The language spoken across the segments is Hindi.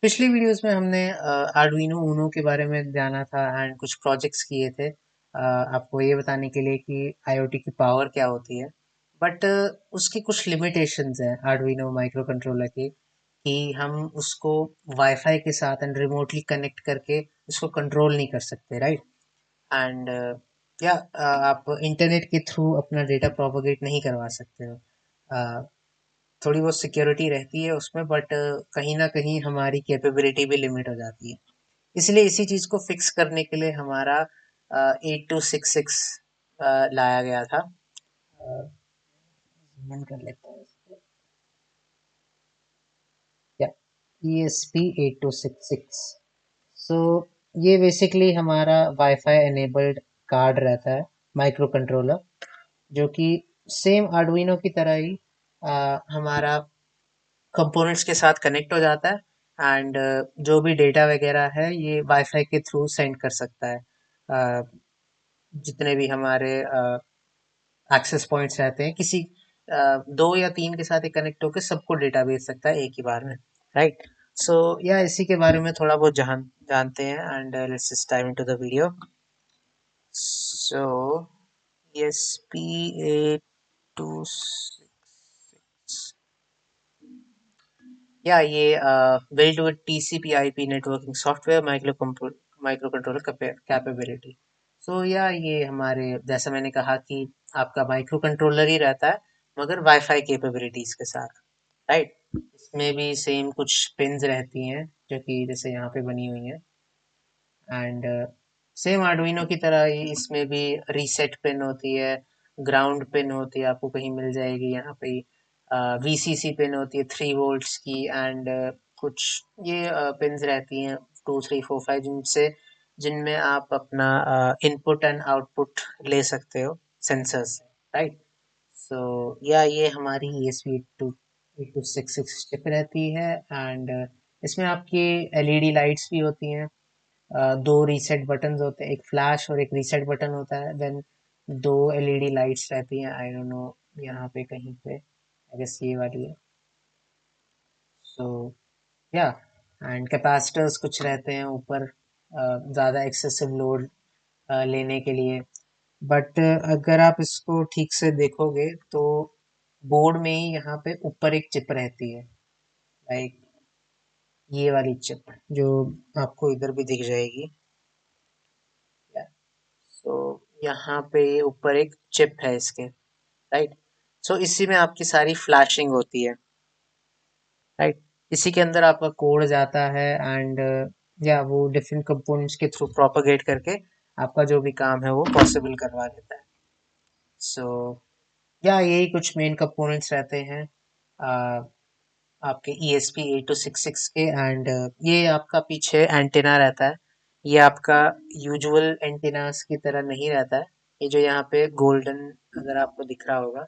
पिछली वीडियोस में हमने आर्डुइनो ऊनो के बारे में जाना था एंड कुछ प्रोजेक्ट्स किए थे आपको ये बताने के लिए कि आईओटी की पावर क्या होती है। बट उसकी कुछ लिमिटेशंस हैं आर्डुइनो माइक्रो कंट्रोलर की, कि हम उसको वाईफाई के साथ एंड रिमोटली कनेक्ट करके उसको कंट्रोल नहीं कर सकते, राइट। एंड या आप इंटरनेट के थ्रू अपना डेटा प्रोपोगेट नहीं करवा सकते हो। थोड़ी बहुत सिक्योरिटी रहती है उसमें, बट कहीं ना कहीं हमारी कैपेबिलिटी भी लिमिट हो जाती है। इसलिए इसी चीज़ को फिक्स करने के लिए हमारा 8266 लाया गया था। मन कर लेता हूँ इसको। या ESP8266। सो ये बेसिकली हमारा वाईफाई एनेबल्ड कार्ड रहता है, माइक्रो कंट्रोलर, जो कि सेम आर्डुइनो की तरह ही हमारा कंपोनेंट्स के साथ कनेक्ट हो जाता है एंड जो भी डेटा वगैरह है ये वाईफाई के थ्रू सेंड कर सकता है। uh, जितने भी हमारे एक्सेस पॉइंट्स रहते हैं, किसी दो या तीन के साथ कनेक्ट होकर सबको डेटा भेज सकता है एक ही बार में, राइट। सो या इसी के बारे में थोड़ा बहुत जानते हैं and let's just dive into the video. So ESP8266, या ये build with TCP/IP networking software microcontroller capability. So या ये हमारे, जैसा मैंने कहा कि आपका माइक्रो कंट्रोलर ही रहता है मगर वाईफाई कैपेबिलिटीज के साथ, राइट। इसमें भी सेम कुछ पिन्स रहती हैं जो कि जैसे यहाँ पे बनी हुई हैं एंड सेम आर्डुइनो की तरह ही इसमें भी रीसेट पिन होती है, ग्राउंड पिन होती है, आपको कहीं मिल जाएगी यहाँ पे। VCC पिन होती है 3 वोल्ट्स की एंड कुछ ये पिन्स रहती हैं 2 3 4 5, जिनमें आप अपना इनपुट एंड आउटपुट ले सकते हो सेंसर से, राइट। सो या ये हमारी ESP8266 चिप रहती है एंड इसमें आपकी LED लाइट्स भी होती हैं। दो रीसेट बटन्स होते हैं, एक फ्लैश और एक रीसेट बटन होता है। देन दो LED लाइट्स रहती हैं, आई डोंट नो यहाँ पे कहीं पे, आई गेस ये वाली है। सो या एंड कैपेसिटर्स कुछ रहते हैं ऊपर, ज़्यादा एक्सेसिव लोड लेने के लिए। बट अगर आप इसको ठीक से देखोगे तो बोर्ड में ही यहाँ पे ऊपर एक चिप रहती है, लाइक ये वाली चिप जो आपको इधर भी दिख जाएगी। सो यहाँ पे ऊपर एक चिप है इसके, राइट। सो इसी में आपकी सारी फ्लैशिंग होती है, राइट। इसी के अंदर आपका कोड जाता है एंड या वो डिफरेंट कंपोनेंट्स के थ्रू प्रोपागेट करके आपका जो भी काम है वो पॉसिबल करवा देता है। सो या यही कुछ मेन कंपोनेंट्स रहते हैं आपके ESP8266 के एंड ये आपका पीछे एंटेना रहता है। ये आपका यूजुअल एंटेनास की तरह नहीं रहता है, ये जो यहाँ पे गोल्डन अगर आपको दिख रहा होगा।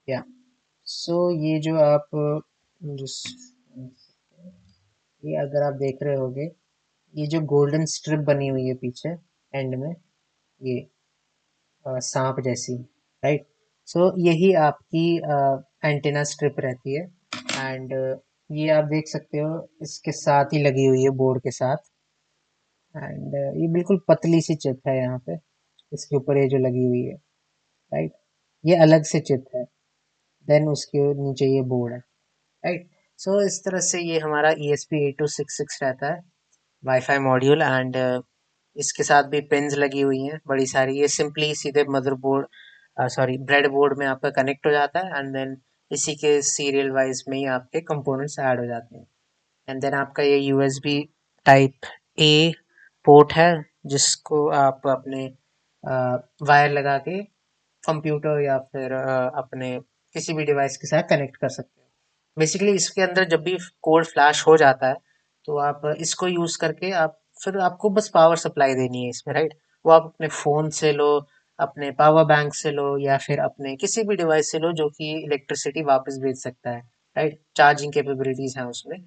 या सो ये जो आप जिस ये अगर आप देख रहे होगे, ये जो गोल्डन स्ट्रिप बनी हुई है पीछे एंड में, ये सांप जैसी, राइट। सो यही आपकी एंटेना स्ट्रिप रहती है एंड ये आप देख सकते हो इसके साथ ही लगी हुई है बोर्ड के साथ एंड ये बिल्कुल पतली सी चिप है यहाँ पे, इसके ऊपर ये जो लगी हुई है, राइट। ये अलग से चिप है, देन उसके नीचे ये बोर्ड है, राइट। सो इस तरह से ये हमारा ESP8266 रहता है, वाईफाई मॉड्यूल एंड इसके साथ भी पिन्स लगी हुई हैं बड़ी सारी। ये सिंपली सीधे मदरबोर्ड, सॉरी ब्रेड बोर्ड में आपका कनेक्ट हो जाता है एंड देन इसी के सीरियल वाइज में ही आपके कंपोनेंट्स ऐड हो जाते हैं। एंड देन आपका ये USB टाइप ए पोर्ट है, जिसको आप अपने वायर लगा के कंप्यूटर या फिर अपने किसी भी डिवाइस के साथ कनेक्ट कर सकते हो। बेसिकली इसके अंदर जब भी कोड फ्लैश हो जाता है तो आप इसको यूज करके आप फिर आपको बस पावर सप्लाई देनी है इसमें, राइट। वो आप अपने फोन से लो, अपने पावर बैंक से लो या फिर अपने किसी भी डिवाइस से लो जो कि इलेक्ट्रिसिटी वापस भेज सकता है, राइट। चार्जिंग कैपेबिलिटीज हैं उसमें,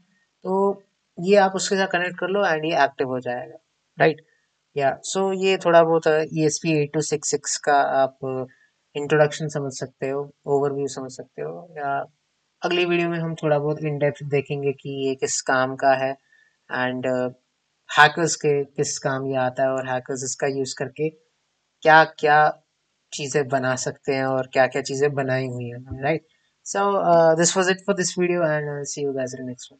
तो ये आप उसके साथ कनेक्ट कर लो एंड ये एक्टिव हो जाएगा, राइट। या सो ये थोड़ा बहुत ESP8266 का आप इंट्रोडक्शन समझ सकते हो, ओवरव्यू समझ सकते हो, या अगली वीडियो में हम थोड़ा बहुत इन डेप्थ देखेंगे कि ये किस काम का है एंड हैकर्स के किस काम ये आता है और हैकर्स इसका यूज़ करके क्या क्या चीज़ें बना सकते हैं और क्या क्या चीज़ें बनाई हुई हैं, right? So this was it for this video and see you guys in next one.